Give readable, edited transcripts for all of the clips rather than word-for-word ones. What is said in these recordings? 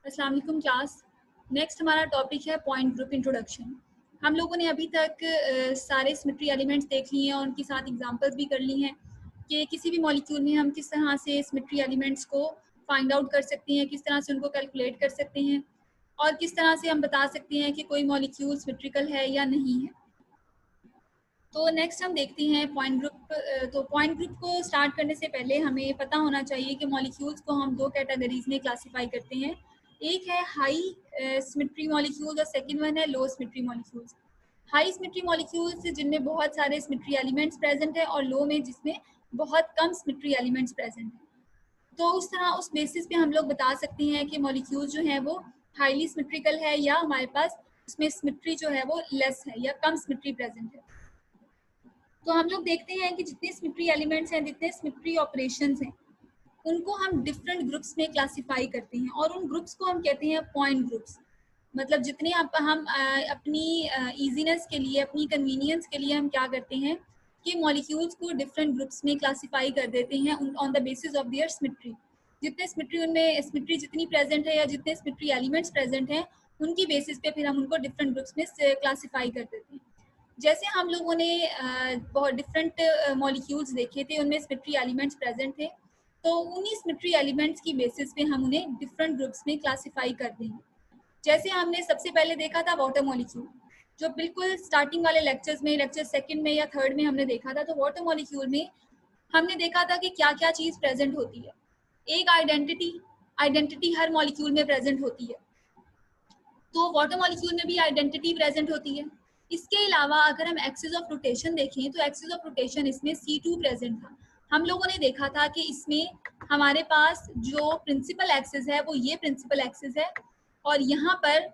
अस्सलाम वालेकुम class. Next हमारा टॉपिक है पॉइंट ग्रुप इंट्रोडक्शन। हम लोगों ने अभी तक सारे सिमेट्री एलिमेंट्स देख लिए हैं और उनके साथ एग्जांपल्स भी कर ली हैं कि किसी भी मॉलिक्यूल में हम किस तरह से सिमेट्री एलिमेंट्स को फाइंड आउट कर सकते हैं, किस तरह से उनको कैलकुलेट कर सकते हैं और किस तरह से हम बता सकते हैं कि कोई मॉलिक्यूल सिमेट्रिकल है या नहीं है। तो नेक्स्ट हम देखते हैं पॉइंट ग्रुप। तो पॉइंट ग्रुप को स्टार्ट करने से पहले हमें पता होना चाहिए कि मॉलिक्यूल्स को हम दो कैटेगरीज में क्लासिफाई करते हैं। एक है हाई सिमेट्री मॉलिक्यूल्स और सेकंड वन है low symmetry molecules. High symmetry molecules जिनमें बहुत सारे सिमेट्री एलिमेंट्स प्रेजेंट है और लो में जिसमें बहुत कम सिमेट्री एलिमेंट्स प्रेजेंट है। तो उस तरह उस बेसिस पे हम लोग बता सकते हैं कि मॉलिक्यूल जो है वो हाईली सिमेट्रिकल है या हमारे पास उसमें सिमेट्री जो है वो लेस है या कम सिमेट्री प्रेजेंट है। तो हम लोग देखते हैं कि जितने सिमेट्री एलिमेंट्स हैं, जितने सिमेट्री ऑपरेशंस हैं, उनको हम डिफरेंट ग्रुप्स में क्लासिफाई करते हैं और उन ग्रुप्स को हम कहते हैं पॉइंट ग्रुप्स। मतलब जितने हम अपनी इजीनेस के लिए, अपनी कन्वीनियंस के लिए हम क्या करते हैं कि मॉलिक्यूल्स को डिफरेंट ग्रुप्स में क्लासिफाई कर देते हैं on the basis of their symmetry. जितने सिमेट्री उनमें सिमेट्री जितनी प्रेजेंट है या जितने सिमेट्री एलिमेंट्स प्रेजेंट हैं, उनकी बेसिस पे फिर हम उनको डिफरेंट ग्रुप्स में क्लासिफाई कर देते हैं। जैसे हम लोगों ने बहुत डिफरेंट मॉलिक्यूल्स देखे थे, उनमें सिमेट्री एलिमेंट्स प्रेजेंट थे, तो उन्हीं सिमेट्री एलिमेंट्स की बेसिस पे हम उन्हें डिफरेंट ग्रुप्स में क्लासिफाई कर देंगे। जैसे हमने सबसे पहले देखा था वाटर मॉलिक्यूल, जो बिल्कुल स्टार्टिंग वाले लेक्चर्स में, लेक्चर सेकंड में या थर्ड में हमने देखा था। तो वाटर मॉलिक्यूल में हमने देखा था कि क्या क्या चीज़ प्रेजेंट होती है। एक आइडेंटिटी हर मॉलिक्यूल में प्रेजेंट होती है, तो वाटर मॉलिक्यूल में भी आइडेंटिटी प्रेजेंट होती है। इसके अलावा अगर हम एक्सिस ऑफ रोटेशन देखें तो एक्सिस ऑफ रोटेशन इसमें C2 प्रेजेंट था। हम लोगों ने देखा था कि इसमें हमारे पास जो प्रिंसिपल एक्सिस है वो ये प्रिंसिपल एक्सिस है और यहाँ पर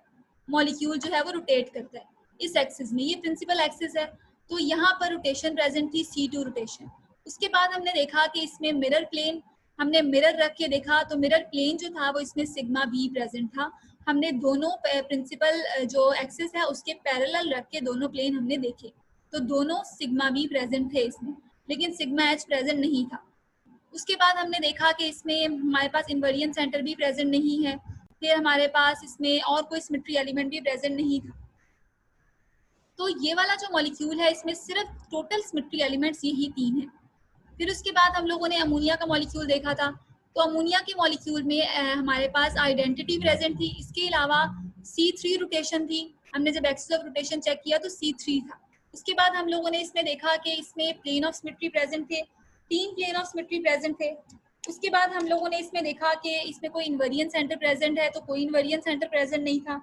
मॉलिक्यूल जो है वो रोटेट करता है इस एक्सिस में, ये प्रिंसिपल एक्सिस है। तो यहाँ पर रोटेशन प्रेजेंट थी, C2 रोटेशन। उसके बाद हमने देखा कि इसमें मिरर प्लेन, हमने मिरर रख के देखा तो मिरर प्लेन जो था वो इसमें सिग्मा भी प्रेजेंट था। हमने दोनों प्रिंसिपल जो एक्सिस है उसके पैरेलल रख के दोनों प्लेन हमने देखे, तो दोनों सिग्मा भी प्रेजेंट थे इसमें, लेकिन सिग्मा एच प्रेजेंट नहीं था। उसके बाद हमने देखा कि इसमें हमारे पास इन्वर्जन सेंटर भी प्रेजेंट नहीं है। फिर हमारे पास इसमें और कोई सिमेट्री एलिमेंट भी प्रेजेंट नहीं था। तो ये वाला जो मॉलिक्यूल है इसमें सिर्फ टोटल सिमेट्री एलिमेंट्स यही 3 हैं। फिर उसके बाद हम लोगों ने अमोनिया का मॉलिक्यूल देखा था। तो अमोनिया के मॉलिक्यूल में हमारे पास आइडेंटिटी प्रेजेंट थी, इसके अलावा C3 रोटेशन थी। हमने जब एक्सिस ऑफ रोटेशन चेक किया तो C3 था। उसके बाद हम लोगों ने इसमें देखा कि इसमें प्लेन ऑफ सिमेट्री प्रेजेंट थे, 3 प्लेन ऑफ सिमेट्री प्रेजेंट थे। उसके बाद हम लोगों ने इसमें देखा कि इसमें कोई इन्वर्जन सेंटर प्रेजेंट है, तो कोई इन्वर्जन सेंटर प्रेजेंट नहीं था।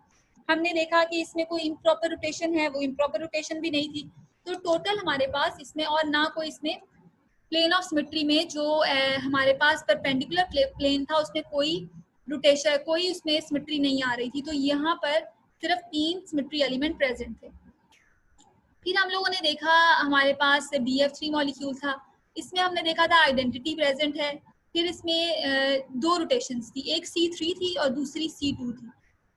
हमने देखा कि इसमें कोई इम्प्रॉपर रोटेशन है, वो इम्प्रॉपर रोटेशन भी नहीं थी। तो टोटल हमारे पास इसमें और ना कोई इसमें प्लेन ऑफ सिमेट्री में जो हमारे पास परपेंडिकुलर प्लेन था उसमें कोई रोटेशन, कोई उसमें सिमेट्री नहीं आ रही थी। तो यहाँ पर सिर्फ 3 सिमेट्री एलिमेंट प्रेजेंट थे। फिर हम लोगों ने देखा हमारे पास BF3 मॉलिक्यूल था, इसमें हमने देखा था आइडेंटिटी प्रेजेंट है। फिर इसमें 2 रोटेशंस थी, एक C3 थी और दूसरी C2 थी।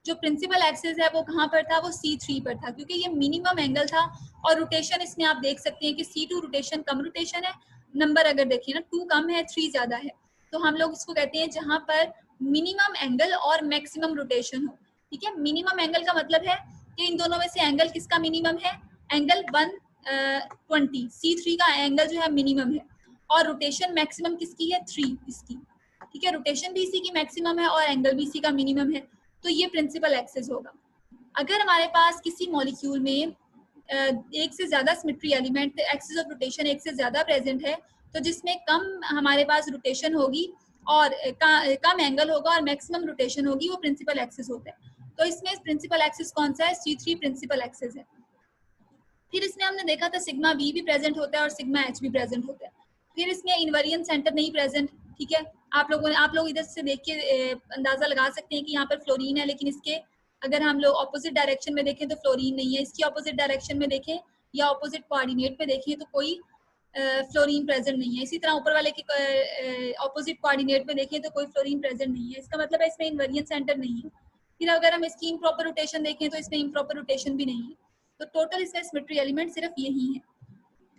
जो प्रिंसिपल एक्सिस है वो कहाँ पर था, वो C3 पर था, क्योंकि ये मिनिमम एंगल था। और रोटेशन इसमें आप देख सकते हैं कि C2 रोटेशन कम रोटेशन है, नंबर अगर देखिए ना 2 कम है 3 ज़्यादा है। तो हम लोग इसको कहते हैं जहाँ पर मिनिमम एंगल और मैक्सिमम रोटेशन हो। ठीक है, मिनिमम एंगल का मतलब है कि इन दोनों में से एंगल किसका मिनिमम है, एंगल 120, C3 का एंगल जो है मिनिमम है और रोटेशन मैक्सिमम किसकी है, 3 इसकी। ठीक है, रोटेशन भी इसी की मैक्सिमम है और एंगल भी इसी का मिनिमम है। तो ये प्रिंसिपल एक्सिस होगा। अगर हमारे पास किसी मॉलिक्यूल में एक से ज़्यादा symmetry element, axis of rotation एक से ज़्यादा प्रेजेंट है, तो जिसमें कम हमारे पास रोटेशन होगी और कम एंगल होगा और मैक्सिमम रोटेशन होगी, वो प्रिंसिपल एक्सिस होता है। तो इसमें प्रिंसिपल एक्सिस कौन सा है, C3 प्रिंसिपल एक्सिस है। फिर इसमें हमने देखा था सिग्मा बी भी प्रेजेंट होता है और सिग्मा एच भी प्रेजेंट होता है। फिर इसमें इन्वर्जन सेंटर नहीं प्रेजेंट। ठीक है, आप लोग इधर से देख के अंदाजा लगा सकते हैं कि यहाँ पर फ्लोरीन है, लेकिन इसके अगर हम लोग ऑपोजिट डायरेक्शन में देखें तो फ्लोरीन नहीं है, इसकी ऑपोजिट डायरेक्शन में देखें या ऑपोजिट कोऑर्डिनेट में देखें तो कोई फ्लोरीन प्रेजेंट नहीं है। इसी तरह ऊपर वाले के ऑपोजिट कोऑर्डिनेट में देखें तो कोई फ्लोरीन प्रेजेंट नहीं है, इसका मतलब है इसमें इन्वर्जन सेंटर नहीं है। फिर अगर हम इसकी इम्प्रॉपर रोटेशन देखें तो इसमें इम्प्रॉपर रोटेशन भी नहीं है। तो टोटल इसमें सिमेट्री एलिमेंट सिर्फ यही है।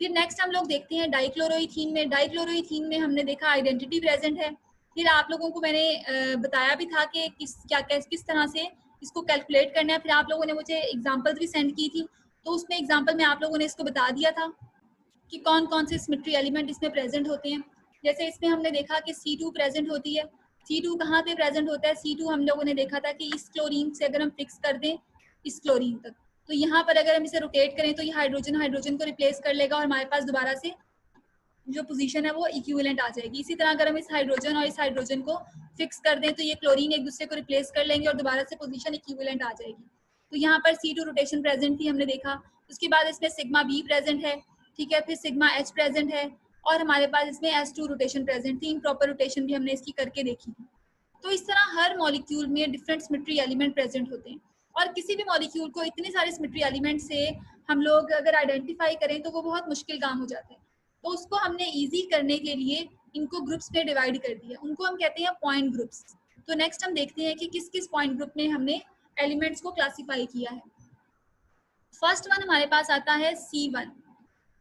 फिर नेक्स्ट हम लोग देखते हैं डाइक्लोरोइथीन में। डाइक्लोरोइथीन में हमने देखा आइडेंटिटी प्रेजेंट है, फिर आप लोगों को मैंने बताया भी था कि किस तरह से इसको कैलकुलेट करना है। फिर आप लोगों ने मुझे एग्जांपल्स भी सेंड की थी, तो उसमें एग्जांपल में आप लोगों ने इसको बता दिया था कि कौन कौन से सिमेट्री एलिमेंट इसमें प्रेजेंट होते हैं। जैसे इसमें हमने देखा कि C2 प्रेजेंट होती है। C2 कहाँ पे प्रेजेंट होता है? C2 हम लोगों ने देखा था कि इस क्लोरीन से अगर हम फिक्स कर दें इस क्लोरीन तक, तो यहाँ पर अगर हम इसे रोटेट करें तो ये हाइड्रोजन को रिप्लेस कर लेगा और हमारे पास दोबारा से जो पोजीशन है वो इक्विवेलेंट आ जाएगी। इसी तरह अगर हम इस हाइड्रोजन को फिक्स कर दें तो ये क्लोरीन एक दूसरे को रिप्लेस कर लेंगे और दोबारा से पोजीशन इक्विवेलेंट आ जाएगी। तो यहाँ पर C2 रोटेशन प्रेजेंट थी, हमने देखा। उसके बाद इसमें सिग्मा B प्रेजेंट है, ठीक है, फिर सिग्मा H प्रेजेंट है और हमारे पास इसमें S2 रोटेशन प्रेजेंट थी। प्रॉपर रोटेशन भी हमने इसकी करके देखी थी। तो इस तरह हर मॉलिक्यूल में डिफरेंट सिमेट्री एलिमेंट प्रेजेंट होते हैं और किसी भी मॉलिक्यूल को इतने सारे सिमेट्री एलिमेंट से हम लोग अगर आइडेंटिफाई करें तो वो बहुत मुश्किल काम हो जाता है। तो उसको हमने इजी करने के लिए इनको ग्रुप्स में डिवाइड कर दिया, उनको हम कहते हैं पॉइंट ग्रुप्स। तो नेक्स्ट हम देखते हैं कि किस किस पॉइंट ग्रुप में हमने एलिमेंट्स को क्लासिफाई किया है। फर्स्ट वन हमारे पास आता है C1।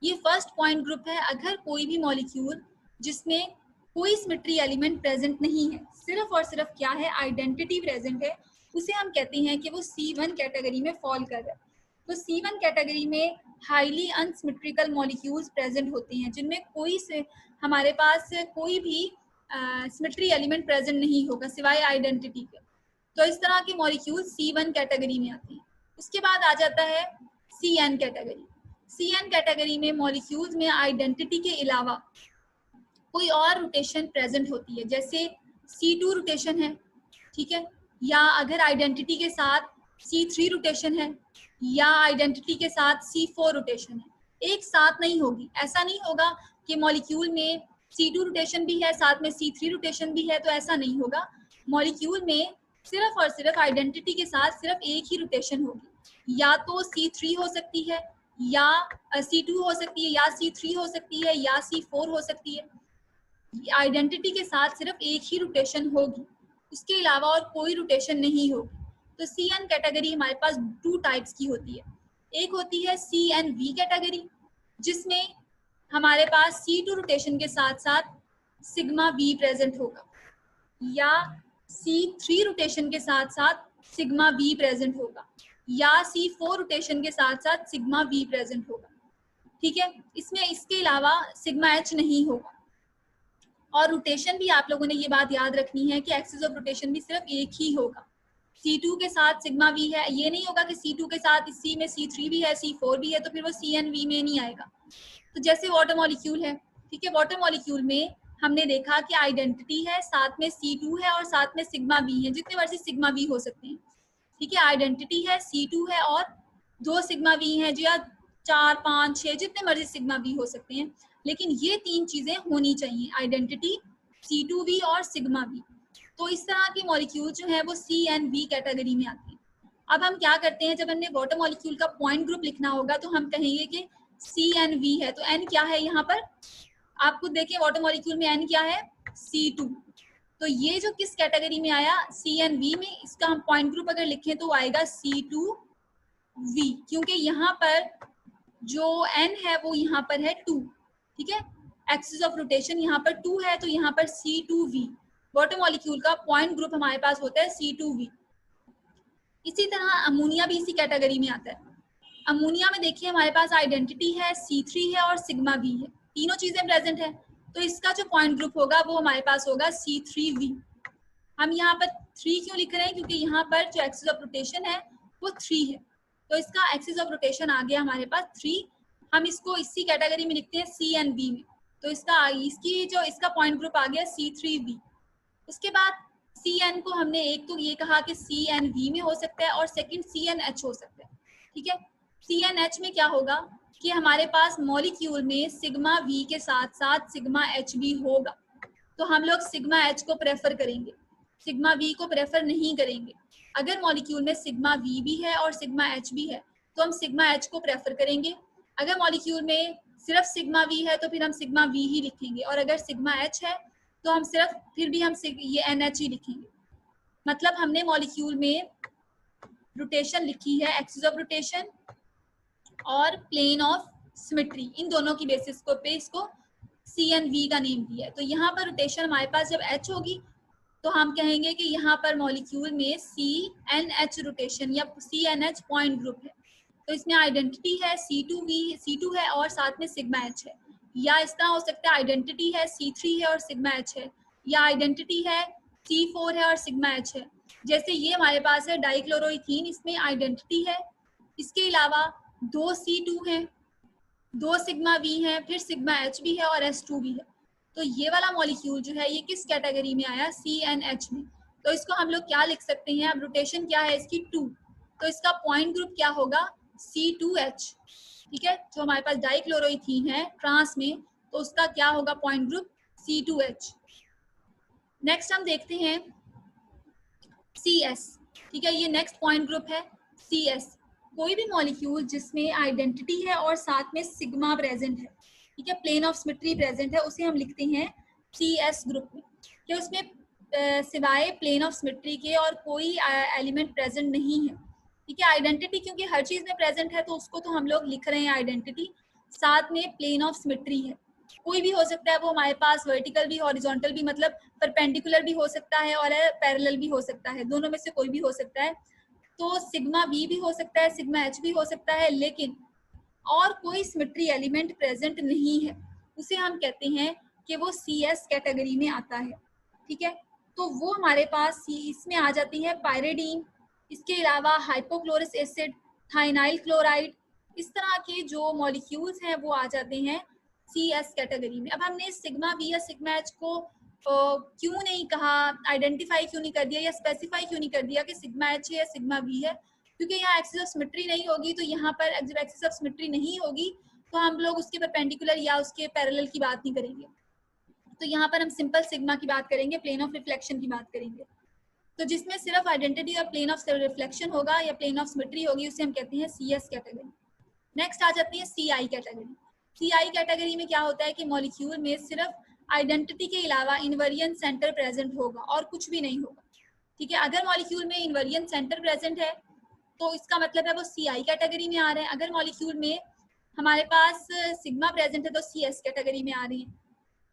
ये फर्स्ट पॉइंट ग्रुप है। अगर कोई भी मॉलिक्यूल जिसमें कोई सिमेट्री एलिमेंट प्रेजेंट नहीं है, सिर्फ और सिर्फ क्या है, आइडेंटिटी प्रेजेंट है, उसे हम कहते हैं कि वो C1 कैटेगरी में फॉल कर रहा है। तो C1 कैटेगरी में हाईली अनसिमेट्रिकल मॉलिक्यूल्स प्रेजेंट होते हैं जिनमें हमारे पास कोई भी सिमेट्री एलिमेंट प्रेजेंट नहीं होगा सिवाय आइडेंटिटी के। तो इस तरह के मॉलिक्यूल C1 कैटेगरी में आते हैं। उसके बाद आ जाता है CN कैटेगरी। CN कैटेगरी में मॉलिक्यूल्स में आइडेंटिटी के अलावा कोई और रोटेशन प्रेजेंट होती है, जैसे C2 रोटेशन है, ठीक है, या अगर आइडेंटिटी के साथ C3 रोटेशन है या आइडेंटिटी के साथ C4 रोटेशन है, एक साथ नहीं होगी। ऐसा नहीं होगा कि मॉलिक्यूल में C2 रोटेशन भी है साथ में C3 रोटेशन भी है, तो ऐसा नहीं होगा। मॉलिक्यूल में सिर्फ और सिर्फ आइडेंटिटी के साथ सिर्फ एक ही रोटेशन होगी, या तो C3 हो सकती है या C2 हो सकती है या C3 हो सकती है या C4 हो सकती है। आइडेंटिटी के साथ सिर्फ एक ही रोटेशन होगी, उसके अलावा और कोई रोटेशन नहीं होगी। तो CN कैटेगरी हमारे पास 2 टाइप्स की होती है। एक होती है CNV कैटेगरी जिसमें हमारे पास C2 रोटेशन के साथ साथ सिग्मा V प्रेजेंट होगा, या C3 रोटेशन के साथ साथ सिग्मा V प्रेजेंट होगा, या C4 रोटेशन के साथ साथ सिग्मा V प्रेजेंट होगा, ठीक है। इसमें इसके अलावा सिग्मा H नहीं होगा। और रोटेशन भी आप लोगों ने ये बात याद रखनी है कि एक्सिस ऑफ रोटेशन भी सिर्फ एक ही होगा। C2 के साथ सिग्मा V है, ये नहीं होगा कि C2 के साथ C में C3 भी है C4 भी है तो फिर वो CNV में नहीं आएगा। तो जैसे वाटर मॉलिक्यूल है, ठीक है, वाटर मॉलिक्यूल में हमने देखा कि आइडेंटिटी है, साथ में C2 है और साथ में सिग्मा V है, जितने मर्जी सिग्मा V हो सकते हैं, ठीक है। आइडेंटिटी है, C2 है और 2 सिग्मा V हैं, जो या 4 5 6 जितने मर्जी सिग्मा V हो सकते हैं, लेकिन ये 3 चीजें होनी चाहिए, आइडेंटिटी, C2V और सिग्मा V। तो इस तरह के मॉलिक्यूल जो है वो CNV कैटेगरी में आते हैं। अब हम क्या करते हैं, जब हमने वाटर मॉलिक्यूल का पॉइंट ग्रुप लिखना होगा तो हम कहेंगे कि CNV है। तो N क्या है यहाँ पर, आप खुद देखिए, वाटर मॉलिक्यूल में N क्या है, C2। तो ये जो किस कैटेगरी में आया, CNV में। इसका हम पॉइंट ग्रुप अगर लिखें तो आएगा C2V, क्योंकि यहाँ पर जो N है वो यहाँ पर है 2, ठीक है। एक्सिस ऑफ रोटेशन यहाँ पर 2 है तो यहाँ पर C2V। वाटर मॉलिक्यूल का पॉइंट ग्रुप हमारे पास होता है C2V। इसी तरह अमोनिया भी इसी कैटेगरी में आता है। अमोनिया में देखिए हमारे पास आइडेंटिटी है, C3 है और सिग्मा V है, तीनों चीजें प्रेजेंट है। तो इसका जो पॉइंट ग्रुप होगा वो हमारे पास होगा C3V। हम यहाँ पर 3 क्यों लिख रहे हैं, क्योंकि यहाँ पर जो एक्सिस ऑफ रोटेशन है वो 3 है, तो इसका एक्सिस ऑफ रोटेशन आ गया हमारे पास 3। हम इसको इसी कैटेगरी में लिखते हैं CNV में, तो इसका पॉइंट ग्रुप आ गया C3V। उसके बाद CN को हमने एक तो ये कहा कि CNV में हो सकता है और सेकंड CNH हो सकता है, ठीक है। CNH में क्या होगा कि हमारे पास मॉलिक्यूल में सिग्मा V के साथ साथ सिग्मा H भी होगा, तो हम लोग सिग्मा H को प्रेफर करेंगे, सिग्मा V को प्रेफर नहीं करेंगे। अगर मॉलिक्यूल में सिग्मा V भी है और सिग्मा H भी है तो हम सिग्मा H को प्रेफर करेंगे। अगर मॉलिक्यूल में सिर्फ सिग्मा V है तो फिर हम सिग्मा V ही लिखेंगे, और अगर सिग्मा H है तो हम ये NH ही लिखेंगे। मतलब हमने मॉलिक्यूल में रोटेशन लिखी है, एक्सिस ऑफ रोटेशन और प्लेन ऑफ सिमेट्री, इन दोनों की बेसिस पे इसको CNV का नेम दिया है। तो यहाँ पर रोटेशन हमारे पास जब H होगी तो हम कहेंगे कि यहाँ पर मॉलिक्यूल में CNH रोटेशन या CNH पॉइंट ग्रुप है। तो इसमें आइडेंटिटी है C2 है और साथ में सिग्मा H है, या इस तरह हो सकता है आइडेंटिटी है C3 है और सिग्मा H है, या आइडेंटिटी है C4 है और सिग्मा H है। जैसे ये हमारे पास है डाइक्लोरोइथीन, इसमें आइडेंटिटी है, इसके अलावा 2 C2 हैं, 2 सिग्मा V हैं, फिर सिग्मा H भी है और S2 भी है। तो ये वाला मॉलिक्यूल जो है ये किस कैटेगरी में आया? CNH में। तो इसको हम लोग क्या लिख सकते हैं? अब रोटेशन क्या है इसकी? 2, तो इसका पॉइंट ग्रुप क्या होगा? C2H। ठीक है, जो हमारे पास डाइक्लोरोइथीन है ट्रांस में, तो उसका क्या होगा पॉइंट ग्रुप? C2H। नेक्स्ट हम देखते हैं CS। ठीक है, ये नेक्स्ट पॉइंट ग्रुप है CS। कोई भी मॉलिक्यूल जिसमें आइडेंटिटी है और साथ में सिग्मा प्रेजेंट है, ठीक है, प्लेन ऑफ सिमेट्री प्रेजेंट है, उसे हम लिखते हैं CS ग्रुप में। कि उसमें सिवाय प्लेन ऑफ सिमेट्री के और कोई एलिमेंट प्रेजेंट नहीं है। ठीक है, आइडेंटिटी क्योंकि हर चीज में प्रेजेंट है तो उसको तो हम लोग लिख रहे हैं आइडेंटिटी, साथ में प्लेन ऑफ सिमेट्री है। कोई भी हो सकता है वो हमारे पास वर्टिकल भी, हॉरिजॉन्टल भी, मतलब परपेंडिकुलर भी हो सकता है और पैरेलल भी हो सकता है, दोनों में से कोई भी हो सकता है। तो सिग्मा V भी हो सकता है, सिग्मा H भी हो सकता है, लेकिन और कोई सिमेट्री एलिमेंट प्रेजेंट नहीं है, उसे हम कहते हैं कि वो CS कैटेगरी में आता है। ठीक है, तो वो हमारे पास इसमें आ जाती है पायरिडीन, इसके अलावा हाइपोक्लोरस एसिड, थाइनाइल क्लोराइड, इस तरह के जो मॉलिक्यूल्स हैं वो आ जाते हैं CS कैटेगरी में। अब हमने सिग्मा V या सिग्मा H को क्यों नहीं कहा, आइडेंटिफाई क्यों नहीं कर दिया या स्पेसिफाई क्यों नहीं कर दिया कि सिग्मा H है या सिग्मा V है? क्योंकि यहाँ एक्सिस ऑफ सिमेट्री नहीं होगी, तो यहाँ पर जब एक्सिस ऑफ सिमेट्री नहीं होगी तो हम लोग उसके परपेंडिकुलर या उसके पैरेलल की बात नहीं करेंगे। तो यहाँ पर हम सिंपल सिग्मा की बात करेंगे, प्लेन ऑफ रिफ्लेक्शन की बात करेंगे। तो जिसमें सिर्फ आइडेंटिटी और प्लेन ऑफ रिफ्लेक्शन होगा या प्लेन ऑफ सिमेट्री होगी, उसे हम कहते हैं CS कैटेगरी। नेक्स्ट आ जाती है CI कैटेगरी। CI कैटेगरी में क्या होता है कि मॉलिक्यूल में सिर्फ आइडेंटिटी के अलावा इनवेरिएंट सेंटर प्रेजेंट होगा और कुछ भी नहीं होगा। ठीक है, अगर मॉलिक्यूल में इनवेरिएंट सेंटर प्रेजेंट है तो इसका मतलब है वो CI कैटेगरी में आ रहे हैं। अगर मॉलिक्यूल में हमारे पास सिग्मा प्रेजेंट है तो CS कैटेगरी में आ रही हैं।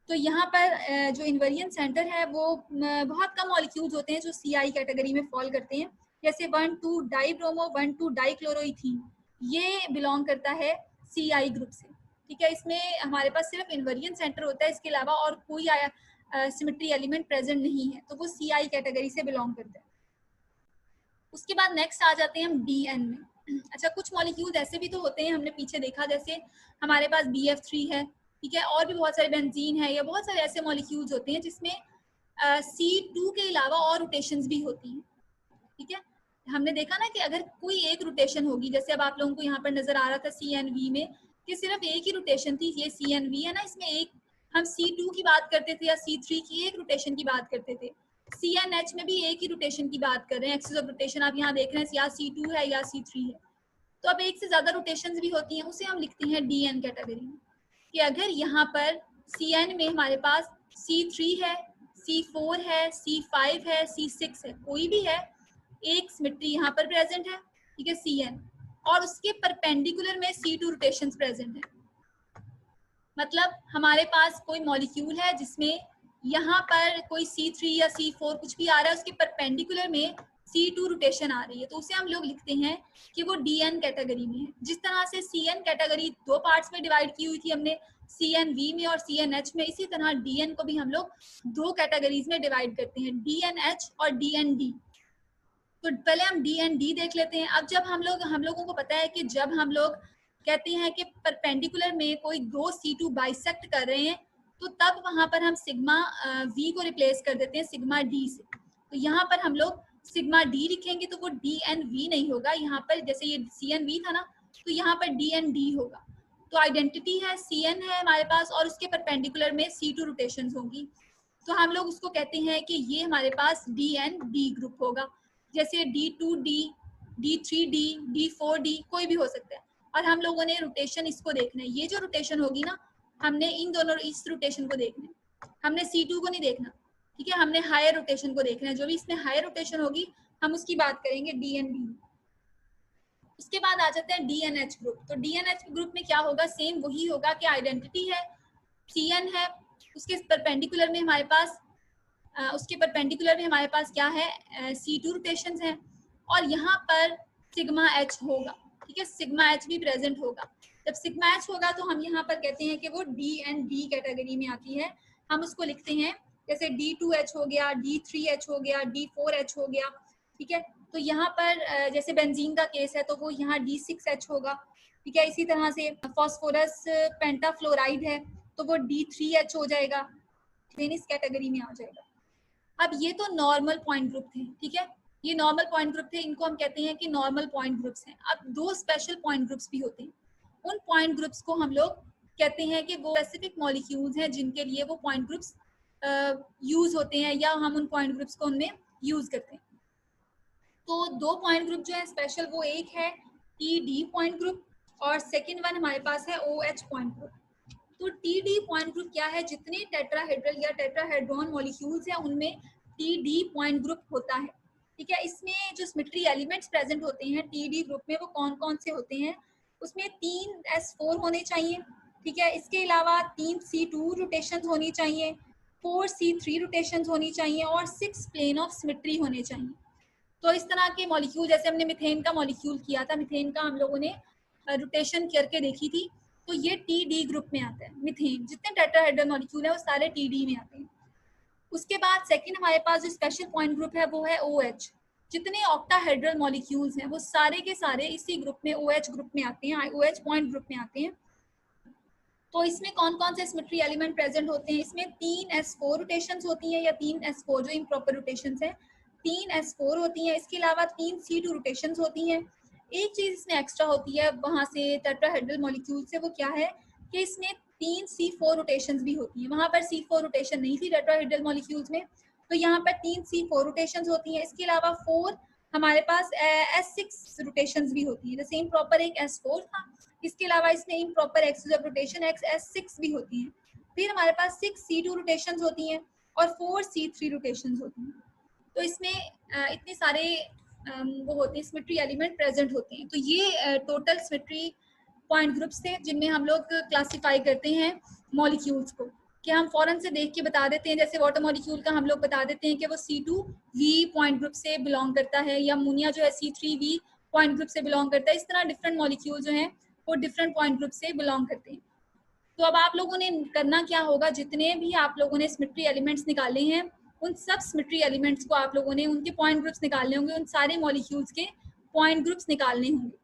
तो यहाँ पर जो इनवेरिएंट सेंटर है वो बहुत कम मॉलिक्यूल्स होते हैं जो CI कैटेगरी में फॉल करते हैं, जैसे 1,2 डाइब्रोमो, 1,2 डाइक्लोरोइथीन, ये बिलोंग करता है CI ग्रुप से। ठीक है, इसमें हमारे पास सिर्फ इनवेरिएंट सेंटर होता है, इसके अलावा और कोई सिमेट्री एलिमेंट प्रेजेंट नहीं है, तो वो CI कैटेगरी से बिलोंग करता है। उसके बाद नेक्स्ट आ जाते हैं हम DN में। अच्छा, कुछ मॉलिक्यूल्स ऐसे भी तो होते हैं, हमने पीछे देखा, जैसे हमारे पास BF3 है, ठीक है, और भी बहुत सारे बेंजीन है, या बहुत सारे ऐसे मॉलिक्यूल्स होते हैं जिसमें C2 के अलावा और रोटेशंस भी होती हैं। ठीक है, हमने देखा ना कि अगर कोई एक रोटेशन होगी, जैसे अब आप लोगों को यहाँ पर नजर आ रहा था CNV में कि सिर्फ एक ही रोटेशन थी, ये CNV है ना, इसमें एक हम C2 की बात करते थे या C3 की एक रोटेशन की बात करते थे। CNH में भी एक ही रोटेशन की बात कर रहे हैं, एक्सिस ऑफ रोटेशन आप यहाँ देख रहे हैं, या C2 है या C3 है। तो अब एक से ज्यादा रोटेशंस भी होती हैं, उसे हम लिखते हैं DN कैटेगरी में। कि अगर यहाँ पर CN में हमारे पास C3 है, C4 है, C5 है, C6 है, कोई भी है, एक सिमेट्री यहाँ पर प्रेजेंट है, ठीक है, CN, और उसके परपेंडिकुलर में C2 रोटेशंस प्रेजेंट है। मतलब हमारे पास कोई मॉलिक्यूल है जिसमें यहाँ पर कोई C3 या C4 कुछ भी आ रहा है, उसके परपेंडिकुलर में C2 रोटेशन आ रही है, तो उसे हम लोग लिखते हैं कि वो DN कैटेगरी में है। जिस तरह से CN कैटेगरी दो पार्ट्स में डिवाइड की हुई थी हमने, CNV में और CNH में, इसी तरह DN को भी हम लोग दो कैटेगरीज में डिवाइड करते हैं, DNH और DND। तो पहले हम DND देख लेते हैं। अब जब हम लोगों को पता है कि जब हम लोग कहते हैं कि परपेंडिकुलर में कोई दो C2 बाइसेक्ट कर रहे हैं, तो तब वहां पर हम सिग्मा V को रिप्लेस कर देते हैं सिग्मा D से। तो यहाँ पर हम लोग सिग्मा D लिखेंगे तो वो DNV नहीं होगा, यहाँ पर जैसे ये CNV था ना, तो यहाँ पर DND होगा। तो आइडेंटिटी है CN है हमारे पास, और उसके परपेंडिकुलर में C2 रोटेशंस होंगी, तो हम लोग उसको कहते हैं कि ये हमारे पास DND ग्रुप होगा। जैसे D2D, D3D, D4D कोई भी हो सकता है। और हम लोगों ने रोटेशन इसको देखना है, ये जो रोटेशन होगी ना, हमने इन दोनों इस रोटेशन को देखना है, हमने C2 को नहीं देखना। ठीक है, हमने हायर रोटेशन को देखना है, जो भी इसमें हायर रोटेशन होगी हम उसकी बात करेंगे DND। उसके बाद आ जाते हैं DNH ग्रुप। तो DNH ग्रुप में क्या होगा, सेम वही होगा कि आइडेंटिटी है CN है, उसके परपेंडिकुलर में हमारे पास क्या है, C2 रोटेशंस हैं, और यहाँ पर सिग्मा H होगा, ठीक है, सिग्मा H भी प्रेजेंट होगा। जब सिग्मा H होगा तो हम यहाँ पर कहते हैं कि वो D एंड B कैटेगरी में आती है। हम उसको लिखते हैं जैसे D2H हो गया, D3H हो गया, D4H हो गया, ठीक है। तो यहाँ पर जैसे बेंजीन का केस है तो वो यहाँ D6H होगा, ठीक है। इसी तरह से फॉस्फोरस पेंटाफ्लोराइड है तो वो D3H हो जाएगा, इस कैटेगरी में आ जाएगा। अब ये तो नॉर्मल पॉइंट ग्रुप थे, ठीक है, ये नॉर्मल पॉइंट ग्रुप थे, इनको हम कहते हैं कि नॉर्मल पॉइंट ग्रुप्स हैं। अब दो स्पेशल पॉइंट ग्रुप्स भी होते हैं, उन पॉइंट ग्रुप्स को हम लोग कहते हैं कि वो स्पेसिफिक मॉलिक्यूल्स हैं जिनके लिए वो पॉइंट ग्रुप्स यूज होते हैं, या हम उन पॉइंट ग्रुप्स को उनमें यूज करते हैं। तो दो पॉइंट ग्रुप जो है स्पेशल, वो एक है TD पॉइंट ग्रुप और सेकेंड वन हमारे पास है OH पॉइंट ग्रुप। तो TD पॉइंट ग्रुप क्या है, जितने टेट्राहेड्रल या टेट्राहेड्रॉन मॉलिक्यूल्स हैं उनमें TD पॉइंट ग्रुप होता है, ठीक है। इसमें जो सिमेट्री एलिमेंट्स प्रेजेंट होते हैं TD ग्रुप में वो कौन कौन से होते हैं, उसमें 3 S4 होने चाहिए, ठीक है। इसके अलावा 3 C2 रोटेशन होनी चाहिए, 4 C3 रोटेशन होनी चाहिए और 6 प्लेन ऑफ सिमेट्री होने चाहिए। तो इस तरह के मॉलिक्यूल, जैसे हमने मीथेन का मॉलिक्यूल किया था, मीथेन का हम लोगों ने रोटेशन करके देखी थी, तो ये TD ग्रुप में आता है। मीथेन जितने टेट्राहेड्रल मॉलिक्यूल है वो सारे TD में आते हैं। उसके बाद सेकंड हमारे पास जो स्पेशल पॉइंट ग्रुप है वो है OH। जितने ऑक्टाहेड्रल मॉलिक्यूल्स हैं वो सारे के सारे इसी ग्रुप में OH ग्रुप में आते हैं, OH पॉइंट ग्रुप में आते हैं। तो इसमें कौन कौन से सिमेट्री एलिमेंट प्रेजेंट होते हैं, इसमें 3 S4 रोटेशंस होती हैं, या 3 S4 जो इम्प्रॉपर रोटेशंस हैं 3 S4 होती हैं। इसके अलावा 3 C2 रोटेशंस होती हैं। एक चीज इसमें एक्स्ट्रा होती है वहां से टेट्राहेड्रल मॉलिक्यूल से, वो क्या है कि इसमें 3 C4 रोटेशंस भी होती हैं। वहां पर C4 रोटेशन नहीं थी टेट्राहेड्रल मॉलिक्यूल्स में, तो यहाँ पर 3 C4 रोटेशंस होती हैं। इसके अलावा 4 हमारे पास S6 रोटेशंस भी होती हैं। जैसे इम्प्रॉपर एक S4 था, इसके अलावा इसमें improper axis of rotation S6 भी होती हैं। फिर हमारे पास 6 C2 रोटेशंस होती हैं और 4 C3 रोटेशंस होती हैं। तो इसमें इतने सारे वो होते हैं, सिमेट्री एलिमेंट प्रेजेंट होते हैं। तो ये टोटल सिमेट्री पॉइंट ग्रुप्स थे जिनमें हम लोग क्लासिफाई करते हैं मॉलिक्यूल्स को, कि हम फौरन से देख के बता देते हैं। जैसे वाटर मॉलिक्यूल का हम लोग बता देते हैं कि वो C2V पॉइंट ग्रुप से बिलोंग करता है, या अमोनिया जो है C3V पॉइंट ग्रुप से बिलोंग करता है। इस तरह डिफरेंट मॉलिक्यूल जो हैं वो डिफरेंट पॉइंट ग्रुप से बिलोंग करते हैं। तो अब आप लोगों ने करना क्या होगा, जितने भी आप लोगों ने सिमेट्री एलिमेंट्स निकाले हैं उन सब सिमेट्री एलिमेंट्स को आप लोगों ने उनके पॉइंट ग्रुप्स निकालने होंगे, उन सारे मॉलिक्यूल्स के पॉइंट ग्रुप्स निकालने होंगे।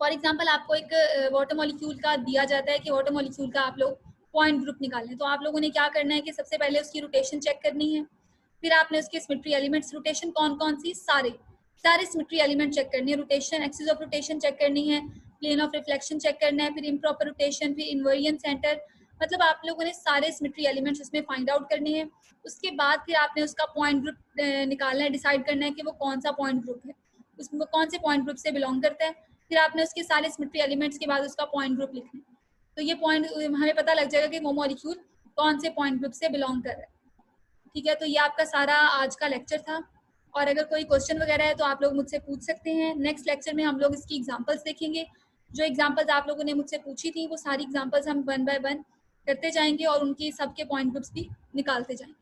फॉर एग्जांपल आपको एक वाटर मॉलिक्यूल का दिया जाता है कि वाटर मॉलिक्यूल का आप लोग पॉइंट ग्रुप निकालें, तो आप लोगों ने क्या करना है कि सबसे पहले उसकी रोटेशन चेक करनी है। फिर आपने उसके सिमेट्री एलिमेंट्स, रोटेशन कौन कौन सी, सारे सिमेट्री एलिमेंट चेक करनी है। Rotation, axis of rotation check करनी है, प्लेन ऑफ रिफ्लेक्शन चेक करना है, फिर इम्प्रॉपर रोटेशन, फिर इन्वर्जन सेंटर, मतलब आप लोगों ने सारे सिमेट्री एलिमेंट्स उसमें फाइंड आउट करने हैं। उसके बाद फिर आपने उसका पॉइंट ग्रुप निकालना है, डिसाइड करना है कि वो कौन सा पॉइंट ग्रुप है, उसमें कौन से पॉइंट ग्रुप से बिलोंग करता है। फिर आपने उसके सारे सिमेट्री एलिमेंट्स के बाद उसका पॉइंट ग्रुप लिखना है। तो ये पॉइंट हमें पता लग जाएगा कि वो मॉलिक्यूल कौन से पॉइंट ग्रुप से बिलोंग कर रहा है, ठीक है। तो ये आपका सारा आज का लेक्चर था, और अगर कोई क्वेश्चन वगैरह है तो आप लोग मुझसे पूछ सकते हैं। नेक्स्ट लेक्चर में हम लोग इसकी एग्जांपल्स देखेंगे। जो एग्जांपल्स आप लोगों ने मुझसे पूछी थी वो सारी एग्जांपल्स हम 1 बाय 1 करते जाएंगे और उनकी सबके पॉइंट ग्रुप्स भी निकालते जाएंगे।